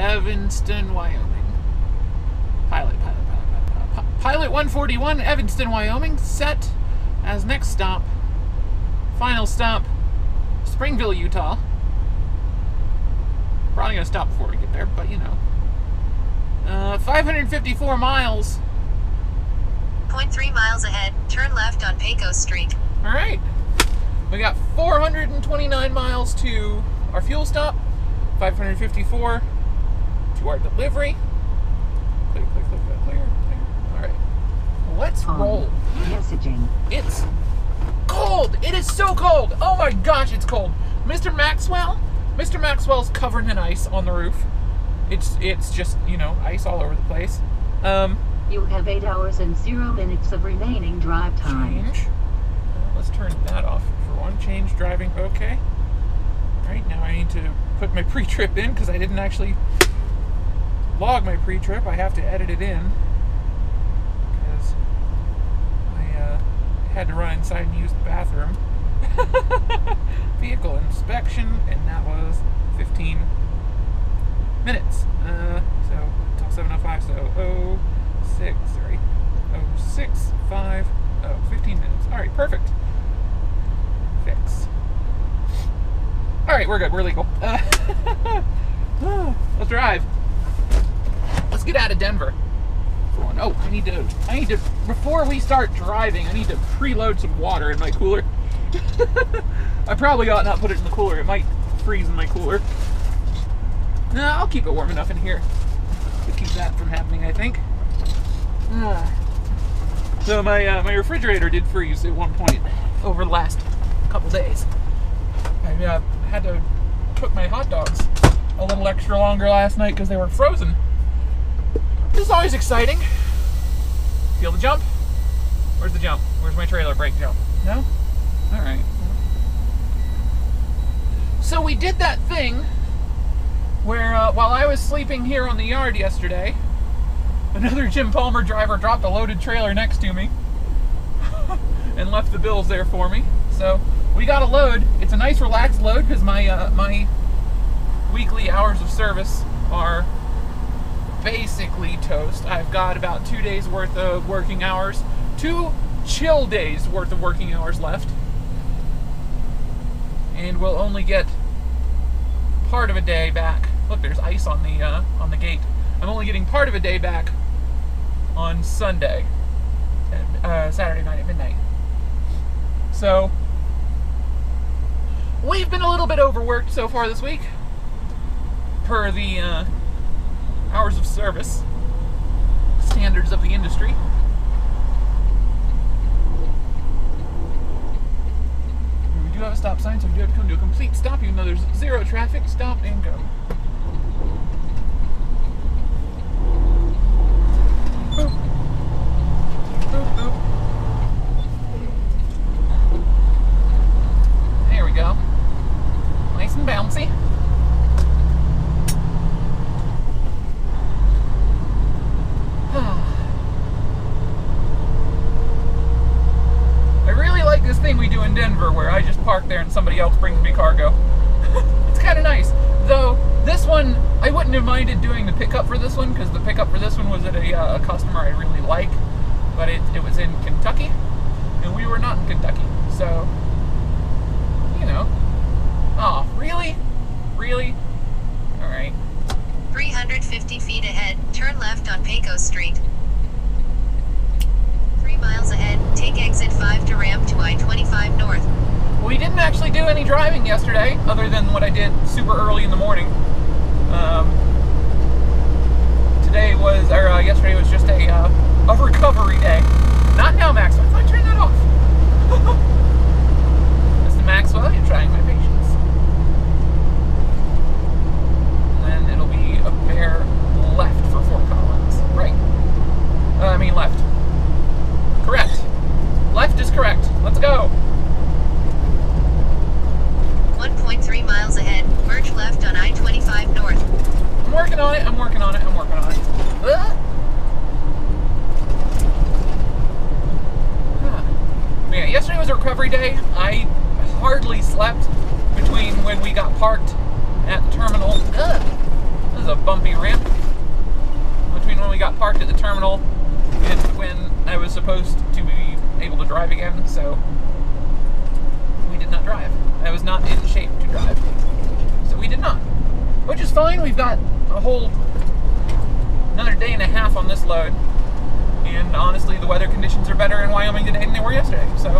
Evanston, Wyoming. Pilot 141, Evanston, Wyoming, set as next stop. Final stop, Springville, Utah. Probably gonna stop before we get there, but you know. 554 miles. 0.3 miles ahead, turn left on Pecos Street. All right. We got 429 miles to our fuel stop, 554 to our delivery. Clear. All right. Let's roll. Messaging. It's cold. It is so cold. Oh my gosh, it's cold. Mr. Maxwell's covered in ice on the roof. It's just, you know, ice all over the place. You have 8 hours and 0 minutes of remaining drive time. Change. Let's turn that off for one. Change driving. Okay. All right, now I need to put my pre-trip in because I didn't actually log my pre-trip. I have to edit it in because I had to run inside and use the bathroom. Vehicle inspection, and that was 15 minutes. So till 7:05. So 15 minutes. All right, perfect. Fix. All right, we're good. We're legal. Let's drive. Let's get out of Denver. Oh, I need to, before we start driving, I need to preload some water in my cooler. I probably ought not put it in the cooler. It might freeze in my cooler. No, I'll keep it warm enough in here to keep that from happening, I think. So my refrigerator did freeze at one point over the last couple days. I had to cook my hot dogs a little extra longer last night because they were frozen. This is always exciting. Feel the jump? Where's the jump? Where's my trailer brake jump? No? Alright. So we did that thing where while I was sleeping here on the yard yesterday, another Jim Palmer driver dropped a loaded trailer next to me and left the bills there for me. So we got a load. It's a nice relaxed load because my weekly hours of service are basically toast. I've got about 2 days worth of working hours, 2 chill days worth of working hours left, and we'll only get part of a day back. Look, there's ice on the gate. I'm only getting part of a day back on Sunday, Saturday night at midnight. So we've been a little bit overworked so far this week, per the hours of service standards of the industry. We do have a stop sign, so we do have to come to a complete stop, even though there's zero traffic. Stop and go. Boop. Boop, boop. There we go. Nice and bouncy. I really like this thing we do in Denver where I just park there and somebody else brings me cargo. It's kind of nice. Though, this one, I wouldn't have minded doing the pickup for this one because the pickup for this one was at a customer I really like, but it was in Kentucky, and we were not in Kentucky. So, you know. Oh, really? Really? Alright. 350 feet ahead, turn left on Pecos Street. 3 miles ahead, take exit 5 to ramp to I-25 North. We didn't actually do any driving yesterday, other than what I did super early in the morning. Yesterday was just a recovery day. Not now, Maxwell. I thought I turned that off. Mr. Maxwell, you're trying my patience. And then it'll be a bear left for Fort Collins. Right. I mean left. Correct. Left is correct. Let's go. 1.3 miles ahead, merge left on I-25 North. I'm working on it, I'm working on it, I'm working on it. Yeah, yesterday was a recovery day. I hardly slept. terminal when I was supposed to be able to drive again, so we did not drive. I was not in shape to drive, so we did not. Which is fine. We've got a whole another day and a half on this load, and honestly, the weather conditions are better in Wyoming today than they were yesterday, so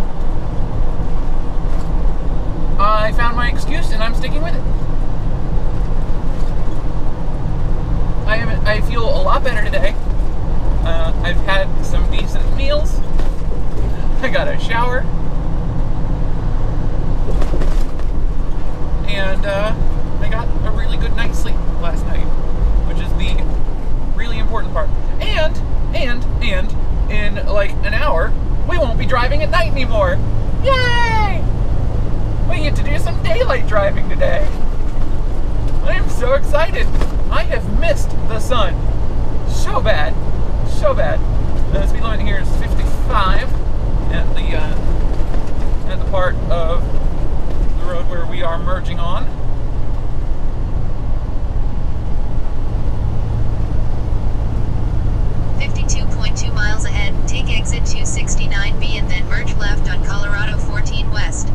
I found my excuse and I'm sticking with it. I feel a lot better today. I've had some decent meals. I got a shower. And I got a really good night's sleep last night, which is the really important part. And in like an hour, we won't be driving at night anymore. Yay! We get to do some daylight driving today. I am so excited. I have missed the sun so bad, so bad. The speed limit here is 55 at the part of the road where we are merging on. Miles ahead, take exit 269B and then merge left on Colorado 14 West.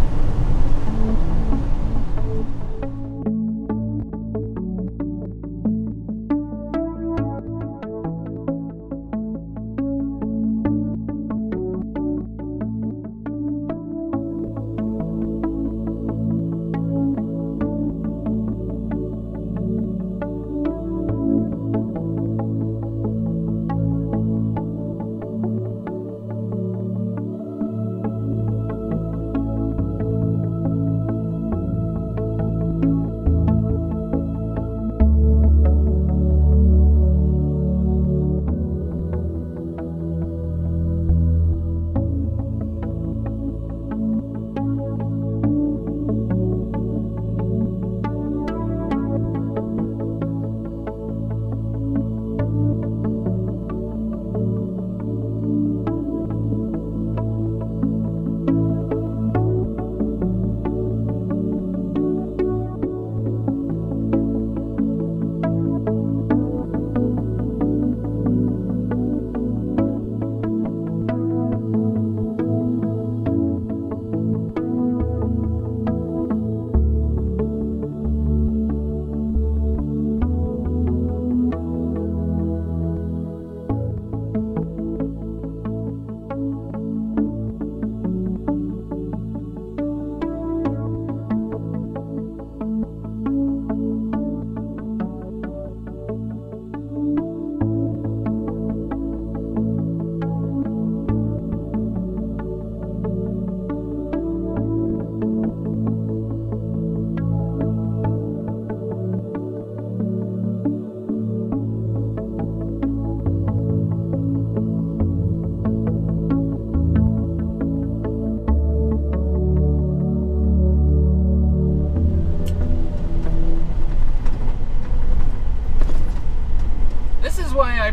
I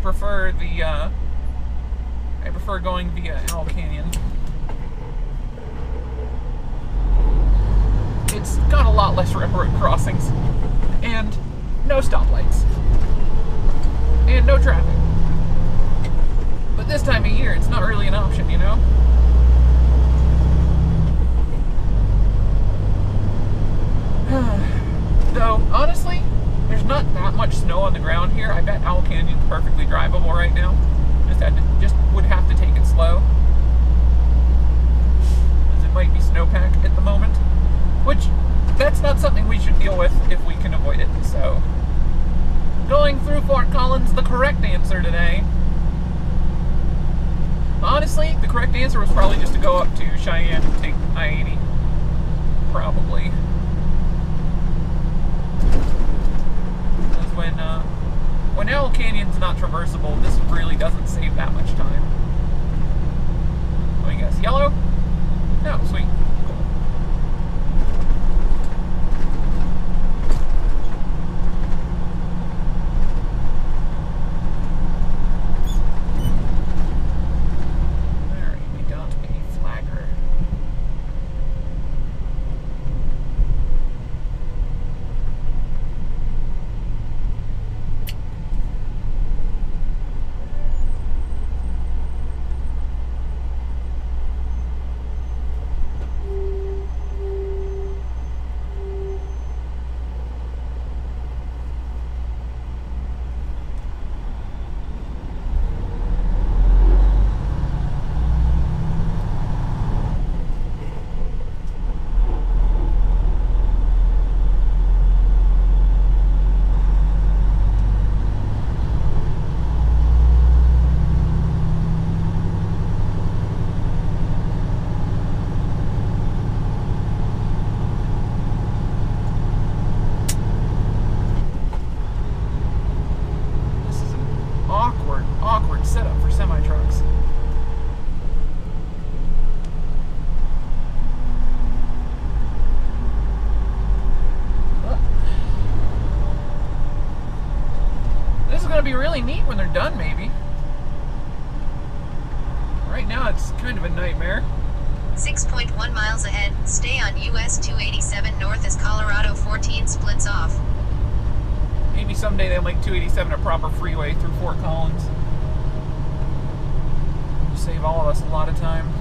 prefer going via Owl Canyon. It's got a lot less railroad crossings, and no stoplights, and no traffic. But this time of year, it's not really an option, you know? Though, honestly, there's not that much snow on the ground here. I bet Owl Canyon's perfectly drivable right now. Just would have to take it slow, as it might be snowpack at the moment. Which, that's not something we should deal with if we can avoid it. So, going through Fort Collins, the correct answer today. Honestly, the correct answer was probably just to go up to Cheyenne and take I-80. Probably. When Owl Canyon's not traversable, this really doesn't save that much time. Let me guess, yellow? No, sweet. Cool. Alright, we got a flagger. That'll be really neat when they're done, maybe. Right now, it's kind of a nightmare. 6.1 miles ahead, stay on US 287 north as Colorado 14 splits off. Maybe someday they'll make 287 a proper freeway through Fort Collins. Save all of us a lot of time.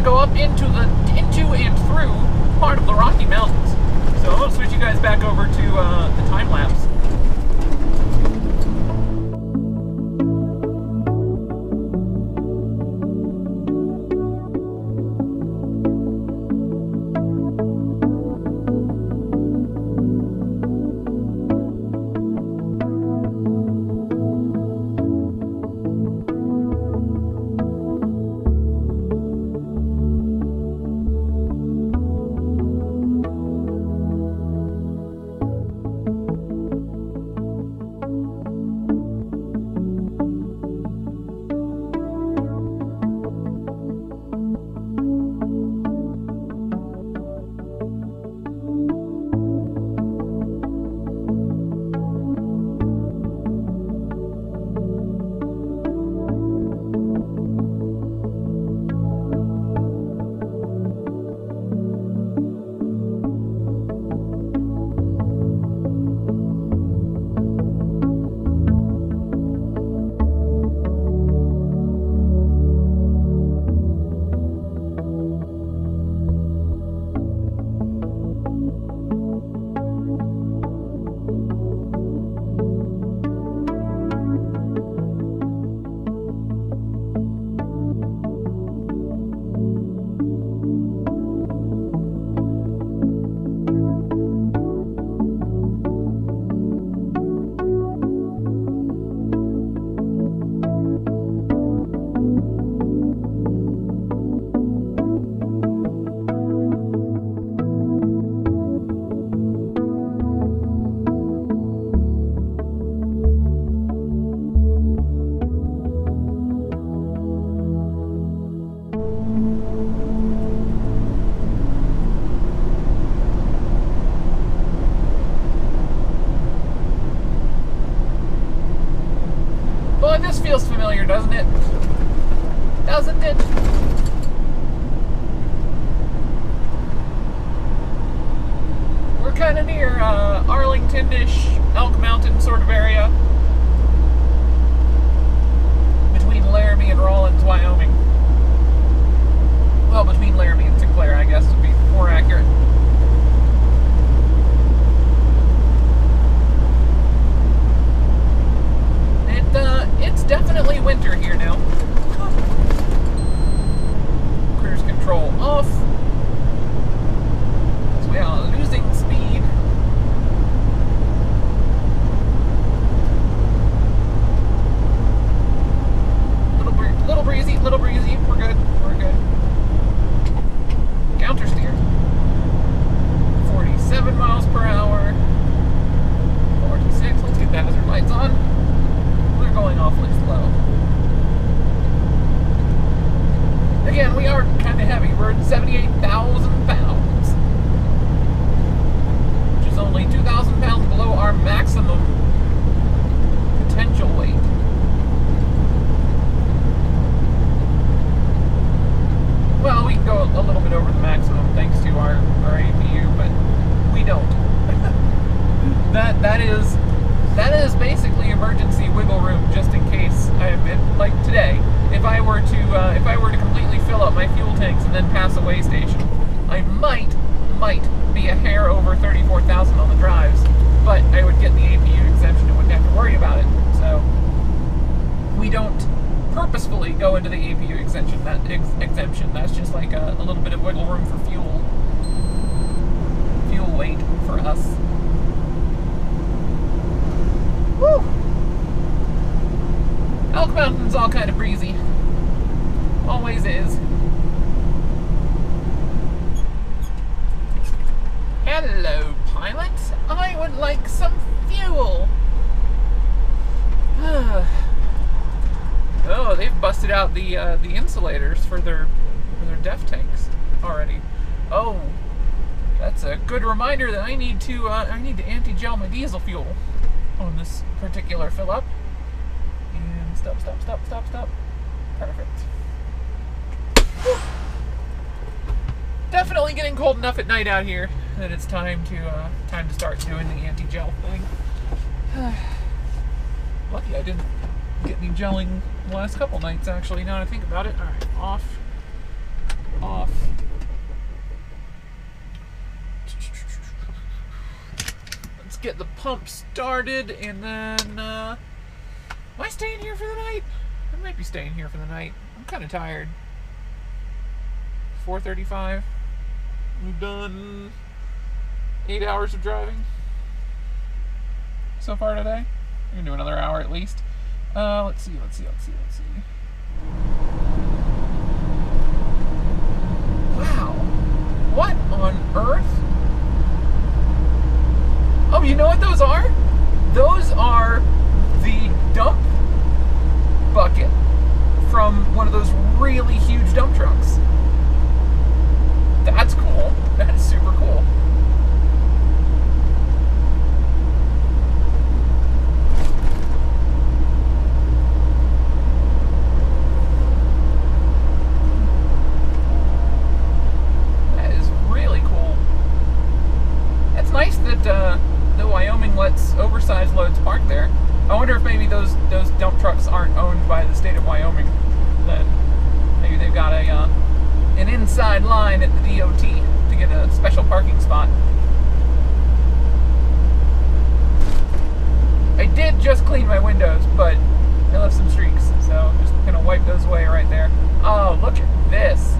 Go up into and through part of the Rocky Mountains. So I'm going to switch you guys back over to the time lapse. This feels familiar, doesn't it? Doesn't it? We're kind of near Arlington-ish, Elk Mountain sort of area. Between Laramie and Rawlins, Wyoming. Well, between Laramie and Sinclair, I guess, would be more accurate. It's definitely winter here now. Cruise control off. So we are losing speed. Little breezy. We're good. Counter steer. 47 miles per hour. 46. Let's get the hazard lights on. Going awfully slow. Again, we are kind of heavy. We're at 78,000 pounds, which is only 2,000 pounds below our maximum potential weight. Well, we can go a little bit over the maximum thanks to our APU, but we don't. That is basically emergency wiggle room, just in case like today, if I were to completely fill up my fuel tanks and then pass a weigh station. I might be a hair over 34,000 on the drives, but I would get the APU exemption and wouldn't have to worry about it. So we don't purposefully go into the APU exemption. That's just like a little bit of wiggle room for fuel weight for us. Woo! Elk Mountain's all kind of breezy. Always is. Hello, pilot. I would like some fuel. Oh, they've busted out the insulators for their DEF tanks already. Oh, that's a good reminder that I need to anti-gel my diesel fuel on this particular fill up. And stop. Perfect. Whew. Definitely getting cold enough at night out here that it's time to start doing the anti-gel thing. Lucky I didn't get any gelling the last couple nights, actually, now that I think about it. Alright, off. Let's get the pump started, and then, am I staying here for the night? I might be staying here for the night. I'm kind of tired. 4:35. We've done 8 hours of driving so far today. We're gonna do another hour at least. Let's see. Wow. What on earth? Oh, you know what those are? Those are the dump bucket from one of those really huge dump trucks. That's cool. That is super cool. That is really cool. It's nice that the Wyoming lets oversized loads park there. I wonder if maybe those dump trucks aren't owned by the state of Wyoming. Then maybe they've got an inside line at the DOT to get a special parking spot. I did just clean my windows, but I left some streaks, so I'm just gonna wipe those away right there. Oh, look at this.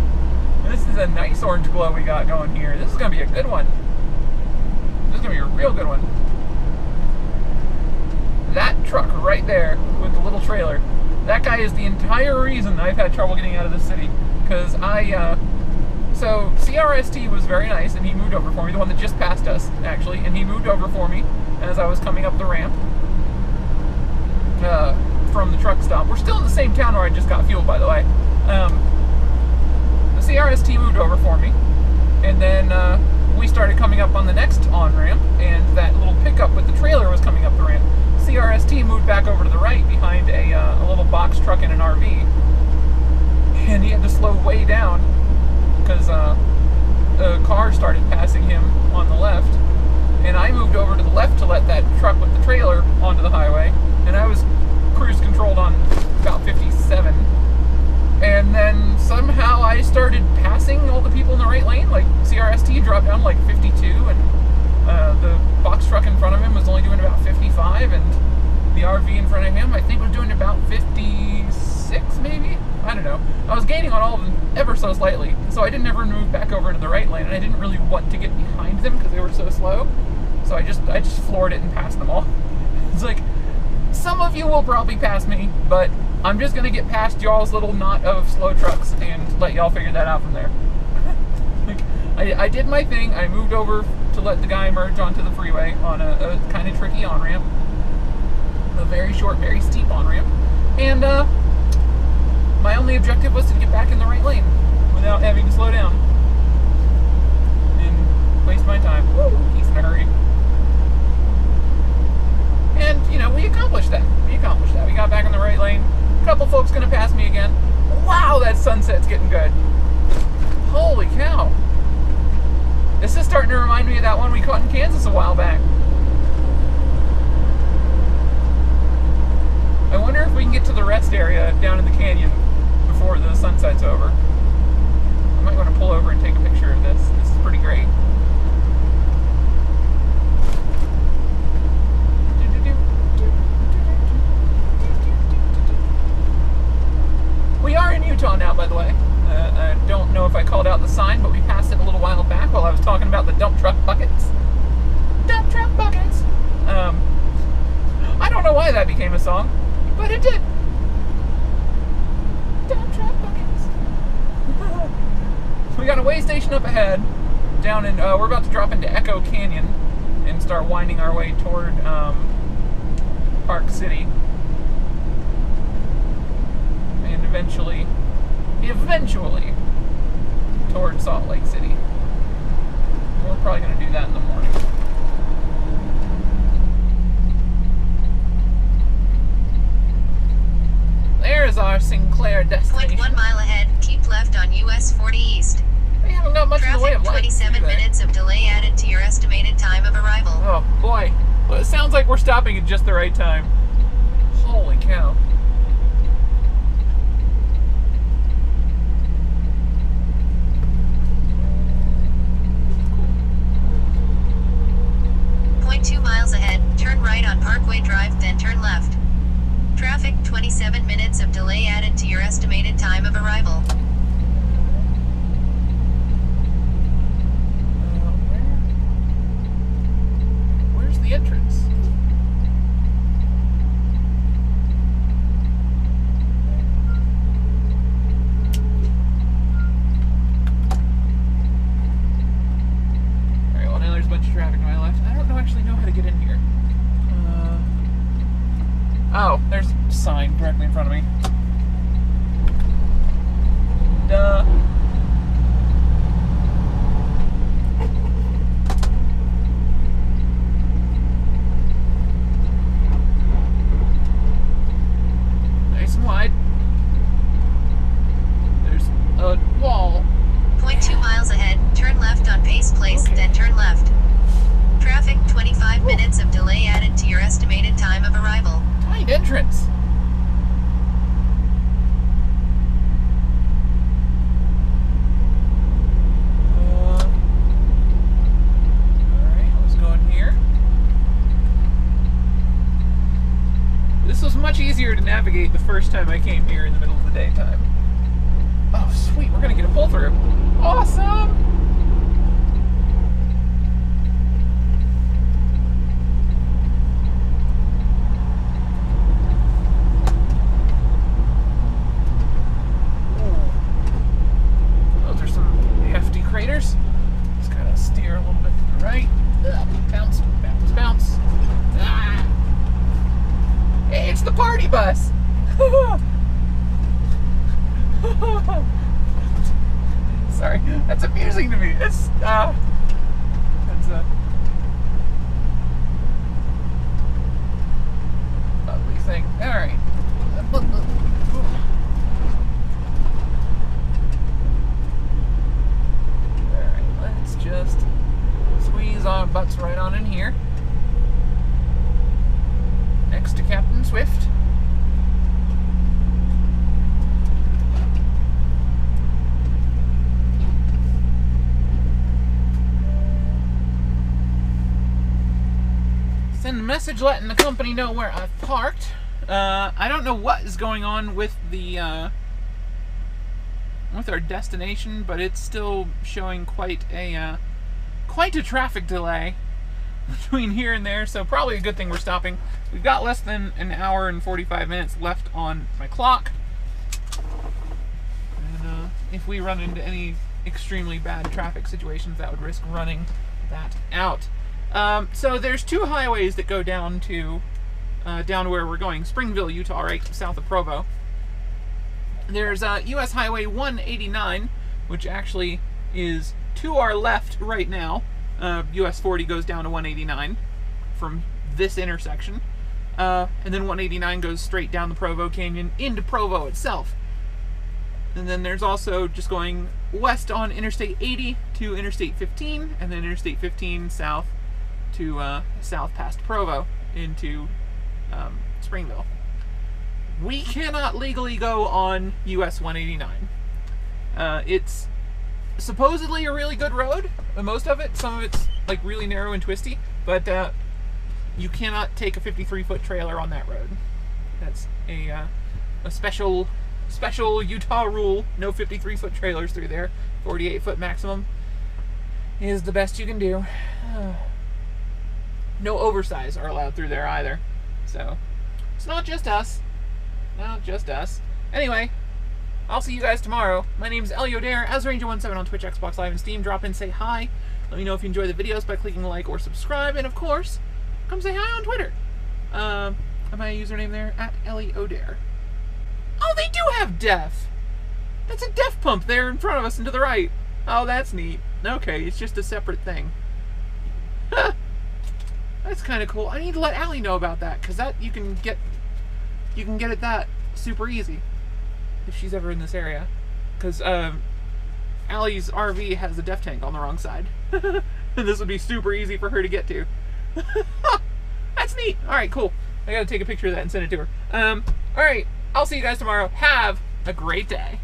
This is a nice orange glow we got going here. This is gonna be a good one. This is gonna be a real good one. That truck right there with the little trailer, that guy is the entire reason I've had trouble getting out of this city. Because so CRST was very nice, and he moved over for me, the one that just passed us, actually, and he moved over for me as I was coming up the ramp from the truck stop. We're still in the same town where I just got fuel, by the way. The CRST moved over for me, and then we started coming up on the next on-ramp, and that little pickup with the trailer was coming up the ramp. CRST moved back over to the right behind a little box truck and an RV. And he had to slow way down because a car started passing him on the left, and I moved over to the left to let that truck with the trailer onto the highway, and I was cruise controlled on about 57, and then somehow I started passing all the people in the right lane. Like CRST dropped down to like 52, and the box truck in front of him was only doing about 55, and the RV in front of him I think was doing about 56 maybe. I don't know. I was gaining on all of them ever so slightly, so I didn't ever move back over into the right lane, and I didn't really want to get behind them because they were so slow. So I just floored it and passed them all. It's like, some of you will probably pass me, but I'm just gonna get past y'all's little knot of slow trucks and let y'all figure that out from there. Like, I did my thing. I moved over to let the guy merge onto the freeway on a kind of tricky on-ramp, a very short, very steep on-ramp, and my only objective was to get back in the right lane without having to slow down and waste my time. Woo, he's in a hurry. And, you know, we accomplished that. We got back in the right lane. A couple folks gonna pass me again. Wow, that sunset's getting good. Holy cow. This is starting to remind me of that one we caught in Kansas a while back. I wonder if we can get to the rest area down in the canyon before the sunset's over. I might want to pull over and take a picture of this. I called out the sign, but we passed it a little while back while I was talking about the dump truck buckets. Dump truck buckets! I don't know why that became a song, but it did. Dump truck buckets. We got a way station up ahead, down in, we're about to drop into Echo Canyon and start winding our way toward Park City. And eventually toward Salt Lake City. We're probably going to do that in the morning. There's our Sinclair destination. 0.1 mile ahead, keep left on US 40 East. We haven't got much in the way of light. 27 minutes of delay added to your estimated time of arrival. Oh boy. Well, it sounds like we're stopping at just the right time. Holy cow. Cool. 0.2 miles ahead, turn right on Parkway Drive, then turn left. Traffic, 27 minutes of delay added to your estimated time of arrival. Where's the entrance? Alright, well now there's a bunch of traffic to my left. I don't actually know how to get in here. Oh, there's a sign directly in front of me. Duh. Nice and wide. There's a wall. 0.2 miles ahead, turn left on Pace Place, Okay. then turn left. Traffic, 25 minutes of delay added to your estimated time of arrival. Tight entrance. Alright, let's go in here. This was much easier to navigate the first time I came here in the middle of the daytime. Oh, sweet, we're gonna get a pull through. Awesome! Those are some hefty craters. Just gotta steer a little bit to the right. Bounce, bounce, bounce. Ah! Hey, it's the party bus! Sorry, that's amusing to me. It's that's a ugly thing. All right. All right, let's just squeeze our butts right on in here, next to Captain Swift. Send a message letting the company know where I've parked. I don't know what is going on with the with our destination, but it's still showing quite a traffic delay between here and there. So probably a good thing we're stopping. We've got less than an hour and 45 minutes left on my clock, and if we run into any extremely bad traffic situations, that would risk running that out. So there's two highways that go down to where we're going, Springville, Utah, right south of Provo. There's US Highway 189, which actually is to our left right now. US 40 goes down to 189 from this intersection, and then 189 goes straight down the Provo Canyon into Provo itself. And then there's also just going west on Interstate 80 to Interstate 15, and then Interstate 15 south to south past Provo into Springville. We cannot legally go on US 189. It's supposedly a really good road, most of it. Some of it's like really narrow and twisty, but you cannot take a 53-foot trailer on that road. That's a special special Utah rule, no 53-foot trailers through there. 48-foot maximum is the best you can do. No oversize are allowed through there either. So, it's not just us. Not just us. Anyway, I'll see you guys tomorrow. My name's MacLeod, AsRanger17 on Twitch, Xbox Live, and Steam. Drop in, say hi. Let me know if you enjoy the videos by clicking like or subscribe. And of course, come say hi on Twitter. Am I a username there? @MacLeod. Oh, they do have def! That's a def pump there in front of us and to the right. Oh, that's neat. Okay, it's just a separate thing. That's kind of cool. I need to let Allie know about that, because that you can get it that super easy if she's ever in this area. Because Allie's RV has a def tank on the wrong side. And this would be super easy for her to get to. That's neat. Alright, cool. I gotta take a picture of that and send it to her. Alright, I'll see you guys tomorrow. Have a great day.